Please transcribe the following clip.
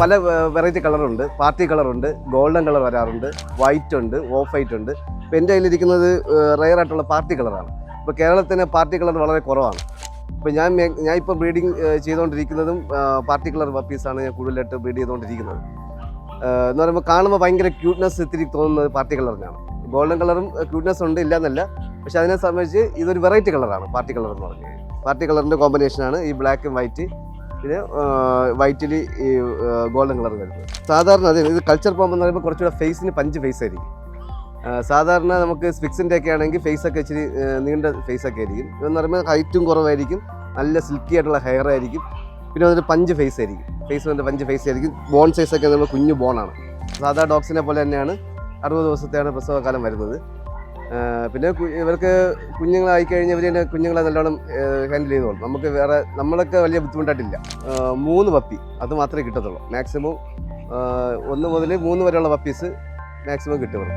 പല വെറൈറ്റി കളറുണ്ട്. പാർട്ടി കളറുണ്ട്, ഗോൾഡൻ കളർ വരാറുണ്ട്, വൈറ്റ് ഉണ്ട്, ഓഫ് വൈറ്റ് ഉണ്ട്. ഇപ്പോൾ എൻ്റെ കയ്യിലിരിക്കുന്നത് റെയർ ആയിട്ടുള്ള പാർട്ടി കളറാണ്. ഇപ്പോൾ കേരളത്തിന് പാർട്ടി കളർ വളരെ കുറവാണ്. ഇപ്പോൾ ഞാൻ ഇപ്പോൾ ബ്രീഡിങ് ചെയ്തുകൊണ്ടിരിക്കുന്നതും പാർട്ടി കളർ പപ്പീസാണ് ഞാൻ കൂടുതലായിട്ട് ബ്രീഡ് ചെയ്തുകൊണ്ടിരിക്കുന്നത്. എന്ന് പറയുമ്പോൾ കാണുമ്പോൾ ഭയങ്കര ക്യൂട്ട്നെസ് ഇത്തിരി തോന്നുന്നത് പാർട്ടി കളറിനാണ്. ഗോൾഡൻ കളറും ക്യൂട്ട്നെസ് ഉണ്ട്, ഇല്ലയെന്നല്ല. പക്ഷെ അതിനെ സംബന്ധിച്ച് ഇതൊരു വെറൈറ്റി കളറാണ് പാർട്ടി കളർ എന്ന് പറഞ്ഞു കഴിഞ്ഞാൽ. പാർട്ടി കളറിൻ്റെ കോമ്പിനേഷനാണ് ഈ ബ്ലാക്കും വൈറ്റ്, പിന്നെ വൈറ്റിൽ ഈ ഗോൾഡൻ കളർ വരുന്നത്. സാധാരണ ഇത് കൾച്ചർ പോംബ് എന്ന് പറയുമ്പോൾ കുറച്ചുകൂടെ ഫേസിന് പഞ്ച് ഫേസ് ആയിരിക്കും. സാധാരണ നമുക്ക് സ്പിക്സിൻ്റെ ഒക്കെ ആണെങ്കിൽ ഫേസൊക്കെ ഇച്ചിരി നീണ്ട ഫേസൊക്കെ ആയിരിക്കും. ഇതെന്ന് പറയുമ്പോൾ ഹൈറ്റും കുറവായിരിക്കും, നല്ല സിൽക്കി ആയിട്ടുള്ള ഹെയർ ആയിരിക്കും, പിന്നെ അതിൻ്റെ പഞ്ച് ഫേസ് ആയിരിക്കും. ഫേസ് വന്നിട്ട് പഞ്ച് ഫേസ് ആയിരിക്കും. ബോൺ സൈസൊക്കെ നമ്മൾ കുഞ്ഞു ബോണാണ്. സാധാ ഡോഗ്സിനെ പോലെ തന്നെയാണ്. 60 ദിവസത്തെയാണ് പ്രസവകാലം വരുന്നത്. പിന്നെ ഇവർക്ക് കുഞ്ഞുങ്ങളായി കഴിഞ്ഞാൽ ഇവർ തന്നെ കുഞ്ഞുങ്ങളെ നല്ലോണം ഹാൻഡിൽ ചെയ്തോളും. നമുക്ക് വേറെ നമ്മളൊക്കെ വലിയ ബുദ്ധിമുട്ടായിട്ടില്ല. 3 പപ്പി അത് മാത്രമേ കിട്ടത്തുള്ളൂ. മാക്സിമം 1 മുതൽ 3 വരെയുള്ള പപ്പീസ് മാക്സിമം കിട്ടും.